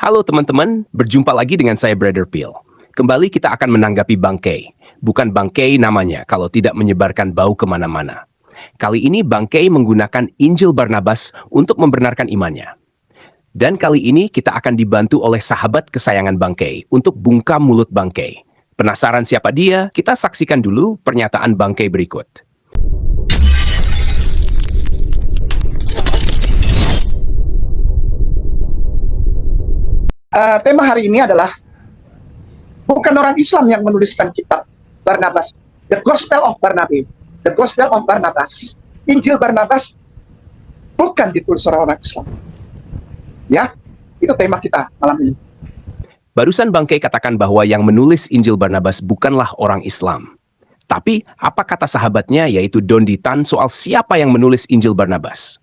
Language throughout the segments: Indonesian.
Halo teman-teman, berjumpa lagi dengan saya Brother Phil. Kembali kita akan menanggapi bangkai. Bukan bangkai namanya kalau tidak menyebarkan bau kemana-mana. Kali ini bangkai menggunakan Injil Barnabas untuk membenarkan imannya. Dan kali ini kita akan dibantu oleh sahabat kesayangan bangkai untuk bungkam mulut bangkai. Penasaran siapa dia? Kita saksikan dulu pernyataan bangkai berikut. Tema hari ini adalah bukan orang Islam yang menuliskan kitab Barnabas, The Gospel of Barnabas, The Gospel of Barnabas, Injil Barnabas bukan ditulis oleh orang Islam. Ya, itu tema kita malam ini. Barusan bangkai katakan bahwa yang menulis Injil Barnabas bukanlah orang Islam. Tapi apa kata sahabatnya yaitu Donditan soal siapa yang menulis Injil Barnabas?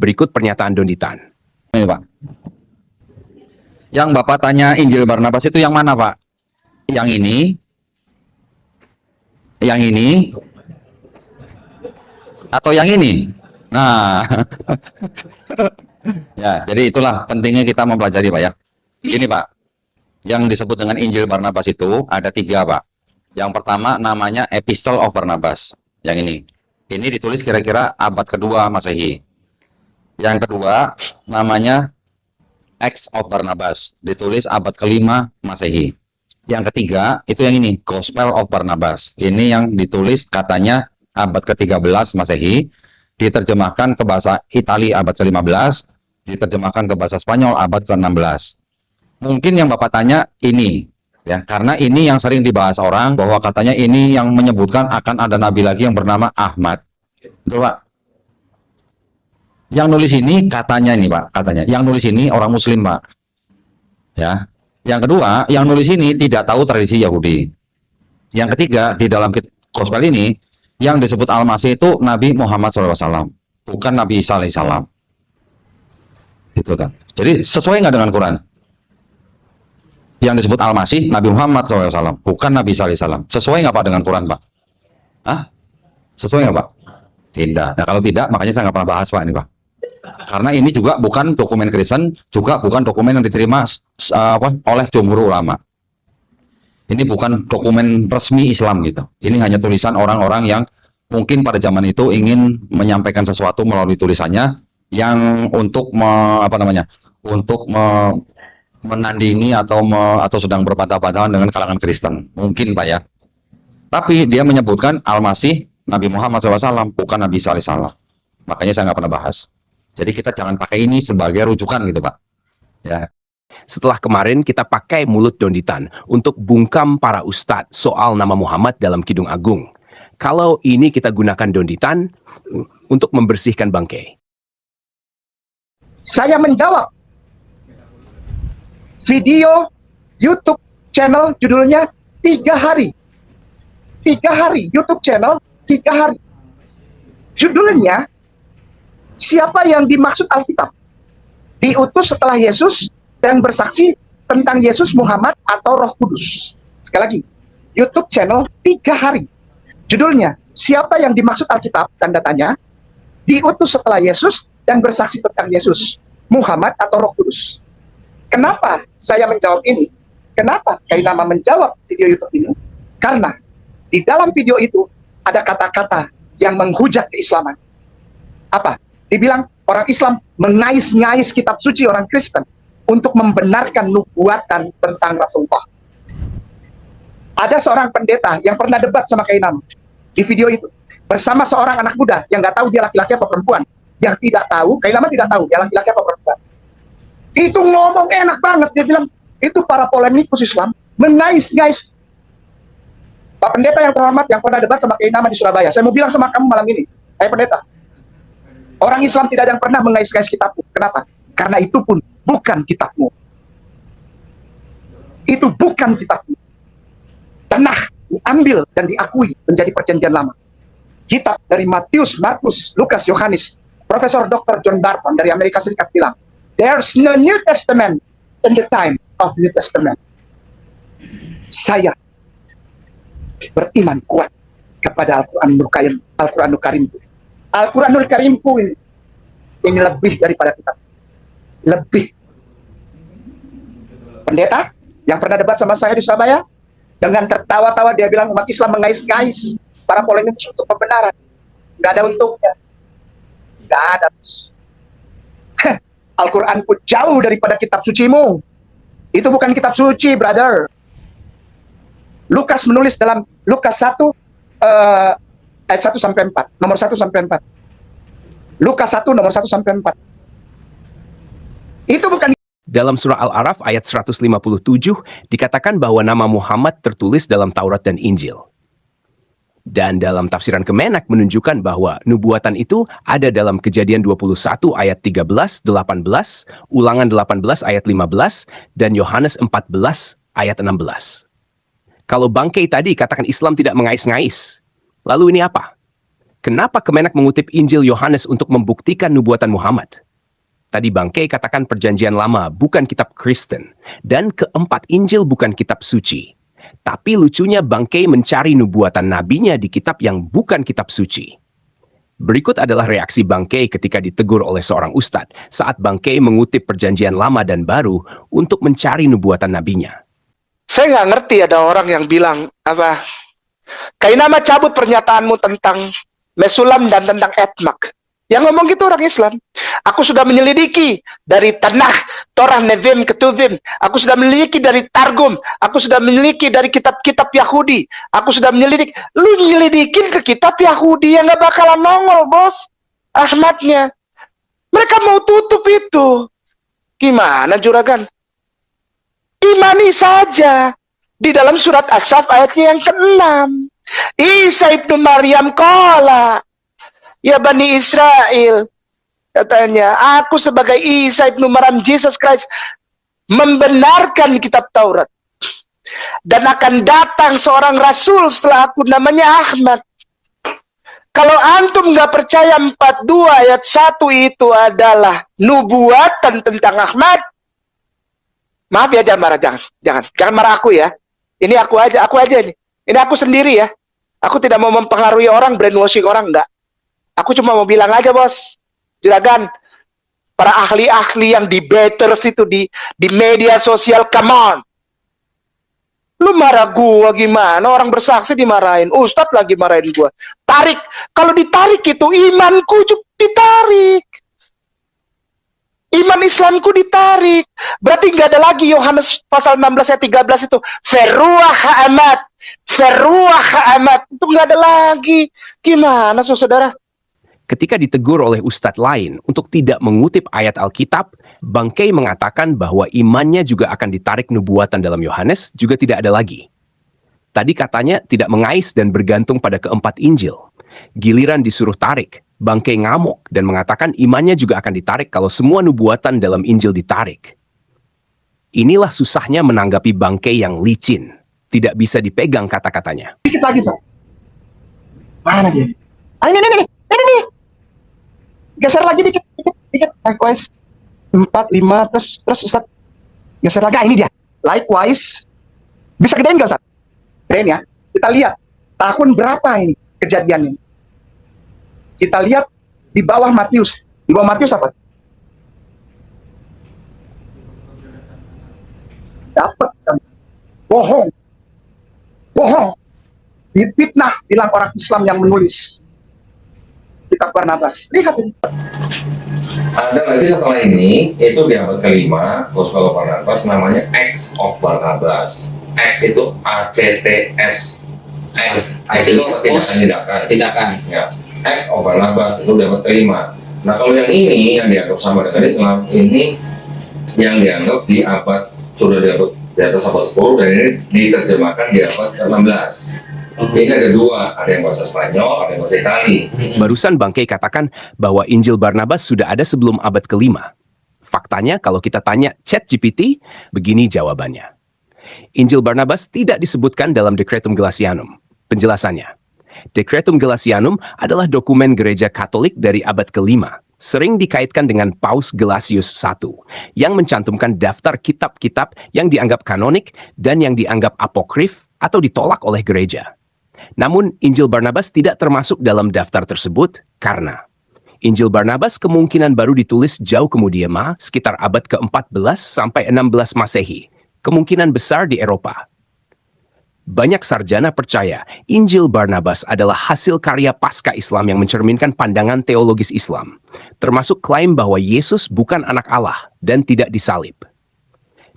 Berikut pernyataan Donditan. Ini Pak, yang Bapak tanya Injil Barnabas itu yang mana Pak? Yang ini? Yang ini? Atau yang ini? Nah, ya, jadi itulah pentingnya kita mempelajari Pak ya. Gini Pak, yang disebut dengan Injil Barnabas itu ada 3 Pak. Yang pertama namanya Epistle of Barnabas, yang ini. Ini ditulis kira-kira abad kedua Masehi. Yang kedua namanya Acts of Barnabas, ditulis abad kelima Masehi. Yang ketiga itu yang ini, Gospel of Barnabas. Ini yang ditulis katanya abad ke-13 Masehi, diterjemahkan ke bahasa Italia abad ke-15, diterjemahkan ke bahasa Spanyol abad ke-16. Mungkin yang Bapak tanya ini, ya, karena ini yang sering dibahas orang, bahwa katanya ini yang menyebutkan akan ada nabi lagi yang bernama Ahmad. Betul Pak? Yang nulis ini katanya ini Pak, katanya. Yang nulis ini orang Muslim Pak. Ya. Yang kedua, yang nulis ini tidak tahu tradisi Yahudi. Yang ketiga, di dalam Gospel ini, yang disebut Al-Masih itu Nabi Muhammad SAW, bukan Nabi Isa alaihissalam. Itu kan. Jadi sesuai nggak dengan Quran? Yang disebut Al-Masih Nabi Muhammad SAW, bukan Nabi Isa alaihissalam. Sesuai nggak Pak dengan Quran Pak? Hah? Sesuai nggak Pak? Tidak. Nah kalau tidak, makanya saya nggak pernah bahas Pak ini Pak. Karena ini juga bukan dokumen Kristen, juga bukan dokumen yang diterima oleh jumhur ulama. Ini bukan dokumen resmi Islam gitu. Ini hanya tulisan orang-orang yang mungkin pada zaman itu ingin menyampaikan sesuatu melalui tulisannya yang untuk menandingi atau sedang berbantah-bantahan dengan kalangan Kristen. Mungkin Pak ya. Tapi dia menyebutkan Al-Masih Nabi Muhammad SAW, bukan Nabi Isa alaihissalam. Makanya saya nggak pernah bahas. Jadi kita jangan pakai ini sebagai rujukan gitu Pak. Ya. Setelah kemarin kita pakai mulut Donditan untuk bungkam para ustadz soal nama Muhammad dalam Kidung Agung. Kalau ini kita gunakan Donditan untuk membersihkan bangkai. Saya menjawab video YouTube channel judulnya 3 hari. 3 hari YouTube channel 3 hari. Judulnya siapa yang dimaksud Alkitab? Diutus setelah Yesus dan bersaksi tentang Yesus, Muhammad, atau Roh Kudus. Sekali lagi, YouTube channel 3 hari. Judulnya, siapa yang dimaksud Alkitab? Tanda tanya. Diutus setelah Yesus dan bersaksi tentang Yesus, Muhammad, atau Roh Kudus. Kenapa saya menjawab ini? Kenapa Kainama menjawab video YouTube ini? Karena di dalam video itu ada kata-kata yang menghujat keislaman. Apa? Dibilang orang Islam mengais-ngais kitab suci orang Kristen untuk membenarkan nubuatan tentang Rasulullah. Ada seorang pendeta yang pernah debat sama Kainam di video itu bersama seorang anak muda yang nggak tahu dia laki-laki apa perempuan. Yang tidak tahu, Kainam tidak tahu dia laki-laki apa perempuan. Itu ngomong enak banget, dia bilang itu para polemikus Islam mengais-ngais. Pak pendeta yang terhormat yang pernah debat sama Kainam di Surabaya, saya mau bilang sama kamu malam ini, pendeta, orang Islam tidak ada yang pernah mengais-ngais kitabmu. Kenapa? Karena itu pun bukan kitabmu. Itu bukan kitabmu. Pernah diambil dan diakui menjadi perjanjian lama. Kitab dari Matius, Markus, Lukas, Yohanes. Profesor Dr. John Barton dari Amerika Serikat bilang, there's no New Testament in the time of New Testament. Saya beriman kuat kepada Al-Quranul Karim. Al-Quranul Karimku ini lebih daripada kitab. Lebih. pendeta yang pernah debat sama saya di Surabaya, dengan tertawa-tawa dia bilang umat Islam mengais-ngais para polemikus untuk pembenaran. Nggak ada untungnya. Nggak ada. Al-Quran pun jauh daripada kitab sucimu. Itu bukan kitab suci, brother. Lukas menulis dalam Lukas 1 ayat 1 sampai 4, nomor 1 sampai 4. Lukas 1 nomor 1 sampai 4. Itu bukan. Dalam surah Al-A'raf ayat 157 dikatakan bahwa nama Muhammad tertulis dalam Taurat dan Injil. Dan dalam tafsiran Kemenak menunjukkan bahwa nubuatan itu ada dalam Kejadian 21 ayat 13, 18, Ulangan 18 ayat 15, dan Yohanes 14 ayat 16. Kalau Bangkei tadi katakan Islam tidak mengais-ngais, lalu ini apa? Kenapa Kemenak mengutip Injil Yohanes untuk membuktikan nubuatan Muhammad? Tadi Bangkei katakan Perjanjian Lama bukan kitab Kristen, dan keempat Injil bukan kitab suci. Tapi lucunya Bangkei mencari nubuatan nabinya di kitab yang bukan kitab suci. Berikut adalah reaksi Bangkei ketika ditegur oleh seorang ustadz saat Bangkei mengutip Perjanjian Lama dan Baru untuk mencari nubuatan nabinya. Saya nggak ngerti ada orang yang bilang apa, Kainama cabut pernyataanmu tentang Mesulam dan tentang Etmak. Yang ngomong gitu orang Islam. Aku sudah menyelidiki dari Tanakh, Torah, Nevim, Ketuvim. Aku sudah menyelidiki dari Targum. Aku sudah menyelidiki dari kitab-kitab Yahudi. Aku sudah menyelidik. Lu nyelidikin ke kitab Yahudi yang gak bakalan nongol, bos. Ahmadnya. Mereka mau tutup itu. Gimana, juragan? Imani saja. Di dalam surat As-Saff ayatnya yang ke-6. Isa ibnu Maryam qala, ya Bani Israel, katanya, aku sebagai Isa ibnu Maryam, Jesus Christ, membenarkan kitab Taurat. Dan akan datang seorang rasul setelah aku, namanya Ahmad. Kalau antum nggak percaya 42 ayat 1 itu adalah nubuatan tentang Ahmad, maaf ya, jangan marah, jangan marah aku ya. Ini aku aja ini. Ini aku sendiri ya. Aku tidak mau mempengaruhi orang, brainwashing orang, enggak. Aku cuma mau bilang aja, bos. Juragan, para ahli-ahli yang debaters itu di media sosial, come on. Lu marah gua gimana? Orang bersaksi dimarahin. Ustadz lagi marahin gua. Tarik. Kalau ditarik itu, imanku juga ditarik. Iman Islamku ditarik. Berarti nggak ada lagi Yohanes pasal 16 ayat 13 itu. Feruah amat. Feruah amat. Itu nggak ada lagi. Gimana, saudara? Ketika ditegur oleh ustadz lain untuk tidak mengutip ayat Alkitab, Bangkei mengatakan bahwa imannya juga akan ditarik nubuatan dalam Yohanes juga tidak ada lagi. Tadi katanya tidak mengais dan bergantung pada keempat Injil. Giliran disuruh tarik, Bangkei ngamuk dan mengatakan imannya juga akan ditarik kalau semua nubuatan dalam Injil ditarik. Inilah susahnya menanggapi Bangkei yang licin. Tidak bisa dipegang kata-katanya. Dikit lagi, Sob. Mana dia? Ah, ini. Geser lagi dikit. Likewise. 4, 5, terus Ustaz. Geser lagi. Ini dia. Likewise. Bisa gedein nggak, Ustaz? Gedein ya. Kita lihat. Tahun berapa ini kejadian ini? Kita lihat di bawah Matius. Di bawah Matius apa? Dapat. Bohong. Difitnah, bilang orang Islam yang menulis kitab Barnabas. Lihat ini. Ada lagi setelah ini, itu di abad kelima, Gospel of Barnabas, namanya Acts of Barnabas. Acts itu ACTS. Acts itu tindakan. Ya. Acts of Barnabas itu di abad kelima. Nah, kalau yang ini yang dianggap sama dengan Islam, ini yang dianggap di abad sudah di atas abad 10 dan ini diterjemahkan di abad ke-16. Ini ada dua, ada yang bahasa Spanyol, ada yang bahasa Itali. Barusan Bangkei katakan bahwa Injil Barnabas sudah ada sebelum abad kelima. Faktanya kalau kita tanya ChatGPT, begini jawabannya. Injil Barnabas tidak disebutkan dalam Decretum Gelasianum. Penjelasannya, Decretum Gelasianum adalah dokumen gereja Katolik dari abad kelima, sering dikaitkan dengan Paus Gelasius I, yang mencantumkan daftar kitab-kitab yang dianggap kanonik dan yang dianggap apokrif atau ditolak oleh gereja. Namun, Injil Barnabas tidak termasuk dalam daftar tersebut karena Injil Barnabas kemungkinan baru ditulis jauh kemudian sekitar abad ke-14 sampai 16 Masehi, kemungkinan besar di Eropa. Banyak sarjana percaya Injil Barnabas adalah hasil karya pasca Islam yang mencerminkan pandangan teologis Islam, termasuk klaim bahwa Yesus bukan anak Allah dan tidak disalib.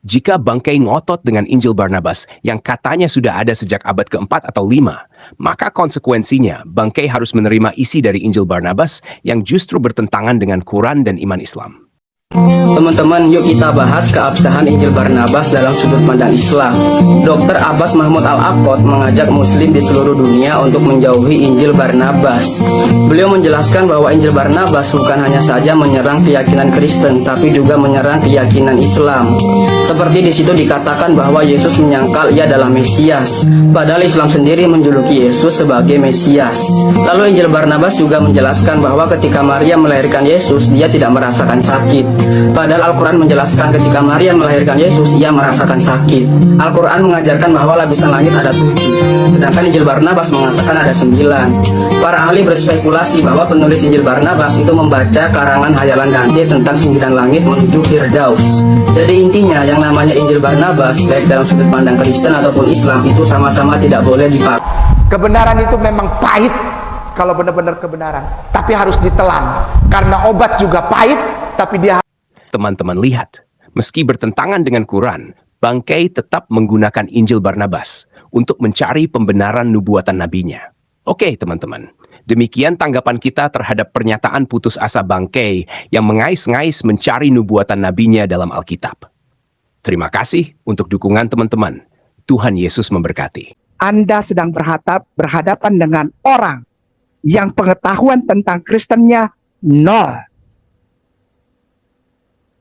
Jika Bangkei ngotot dengan Injil Barnabas yang katanya sudah ada sejak abad ke-4 atau 5, maka konsekuensinya Bangkei harus menerima isi dari Injil Barnabas yang justru bertentangan dengan Quran dan iman Islam. Teman-teman, yuk kita bahas keabsahan Injil Barnabas dalam sudut pandang Islam. Dr. Abbas Mahmud Al-Aqad mengajak muslim di seluruh dunia untuk menjauhi Injil Barnabas. Beliau menjelaskan bahwa Injil Barnabas bukan hanya saja menyerang keyakinan Kristen, tapi juga menyerang keyakinan Islam. Seperti di situ dikatakan bahwa Yesus menyangkal ia adalah Mesias, padahal Islam sendiri menjuluki Yesus sebagai Mesias. Lalu Injil Barnabas juga menjelaskan bahwa ketika Maria melahirkan Yesus, dia tidak merasakan sakit. Padahal Al-Quran menjelaskan ketika Maria melahirkan Yesus, ia merasakan sakit. Al-Quran mengajarkan bahwa lapisan langit ada 7, sedangkan Injil Barnabas mengatakan ada 9. Para ahli berspekulasi bahwa penulis Injil Barnabas itu membaca karangan hayalan Dante tentang 9 langit menuju Firdaus. Jadi intinya yang namanya Injil Barnabas, baik dalam sudut pandang Kristen ataupun Islam, itu sama-sama tidak boleh dipakai. Kebenaran itu memang pahit kalau benar-benar kebenaran, tapi harus ditelan. Karena obat juga pahit, tapi dia. Teman-teman lihat, meski bertentangan dengan Quran, Bangkei tetap menggunakan Injil Barnabas untuk mencari pembenaran nubuatan nabinya. Oke teman-teman, demikian tanggapan kita terhadap pernyataan putus asa Bangkei yang mengais-ngais mencari nubuatan nabinya dalam Alkitab. Terima kasih untuk dukungan teman-teman. Tuhan Yesus memberkati. Anda sedang berhadapan dengan orang yang pengetahuan tentang Kristennya nol.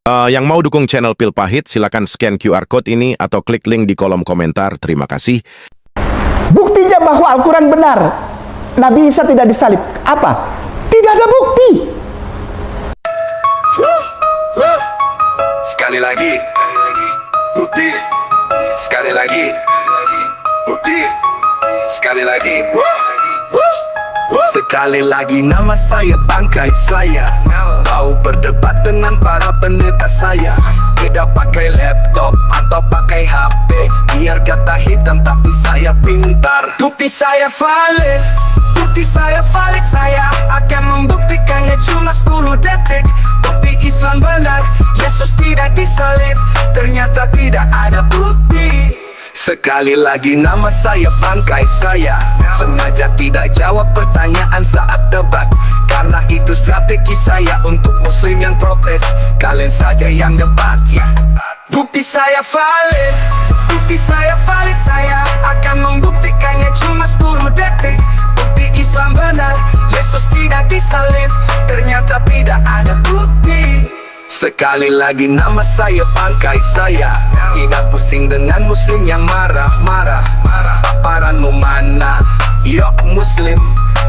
Yang mau dukung channel Pil Pahit, silakan scan QR Code ini atau klik link di kolom komentar. Terima kasih. Buktinya bahwa Al-Quran benar, Nabi Isa tidak disalib. Apa? Tidak ada bukti. Sekali lagi, bukti. Sekali lagi, bukti. Sekali lagi, sekali lagi nama saya Bangkai saya. Kau berdebat dengan para pendeta saya. Tidak pakai laptop atau pakai HP, biar kata hitam tapi saya pintar. Bukti saya valid, bukti saya valid. Saya akan membuktikannya cuma 10 detik. Bukti Islam benar, Yesus tidak disalib. Ternyata tidak ada bukti. Sekali lagi nama saya Bangkai saya. Sengaja tidak jawab pertanyaan saat debat, karena itu strategi saya untuk muslim yang protes. Kalian saja yang debat. Bukti saya valid, bukti saya valid. Saya akan membuktikannya cuma 10 detik. Bukti Islam benar, Yesus tidak disalib. Ternyata tidak ada bukti. Sekali lagi nama saya Bangkai saya. Tidak pusing dengan muslim yang marah-marah. Paparanmu mana? Yuk muslim,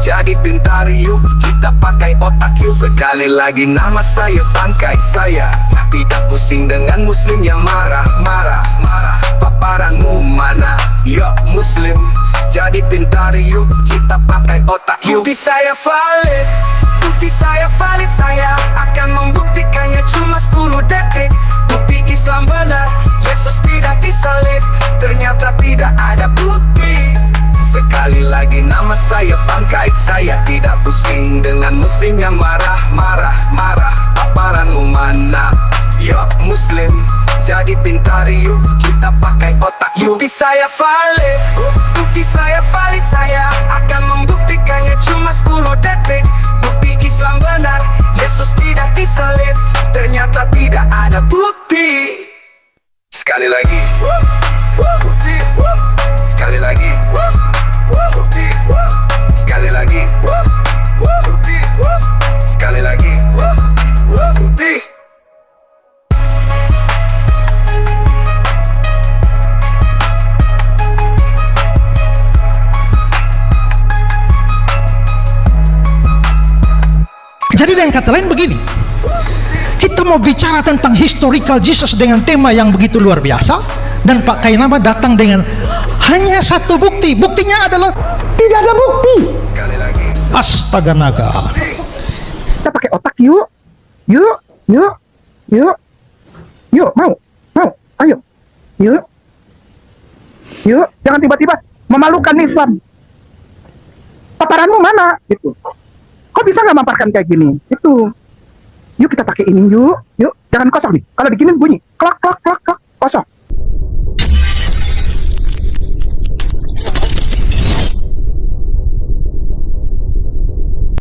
jadi pintar yuk, kita pakai otak yuk. Sekali lagi nama saya Bangkai saya. Tidak pusing dengan muslim yang marah-marah. Paparanmu mana? Yuk muslim, jadi pintar yuk, kita pakai otak yuk. Bukti saya valid, bukti saya valid. Saya akan membuktikannya cuma 10 detik. Bukti Islam benar, Yesus tidak disalib. Ternyata tidak ada bukti. Sekali lagi nama saya Bangkai saya. Tidak pusing dengan muslim yang marah-marah. Paparanmu mana? Yuk muslim, jadi pintar yuk, kita pakai otak yuk. Bukti saya valid, bukti saya valid. Saya akan membuktikannya cuma 10 detik. Bukti Islam benar, Yesus tidak disalib. Ternyata tidak ada bukti. Sekali lagi, bukti. Sekali lagi, bukti. Sekali lagi, bukti. Sekali lagi, bukti. Jadi dengan kata lain begini, kita mau bicara tentang historical Jesus dengan tema yang begitu luar biasa, dan Pak Kainama datang dengan hanya satu bukti. Buktinya adalah tidak ada bukti. Sekali lagi. Astaga naga. Kita pakai otak yuk. Yuk, mau. Ayo. Yuk, jangan tiba-tiba memalukan Islam. Paparanmu mana? Gitu. Kok bisa nggak mamparkan kayak gini? Itu. Yuk kita pakai ini yuk. Jangan kosong nih. Kalau begini bunyi klak klak klak klak kosong.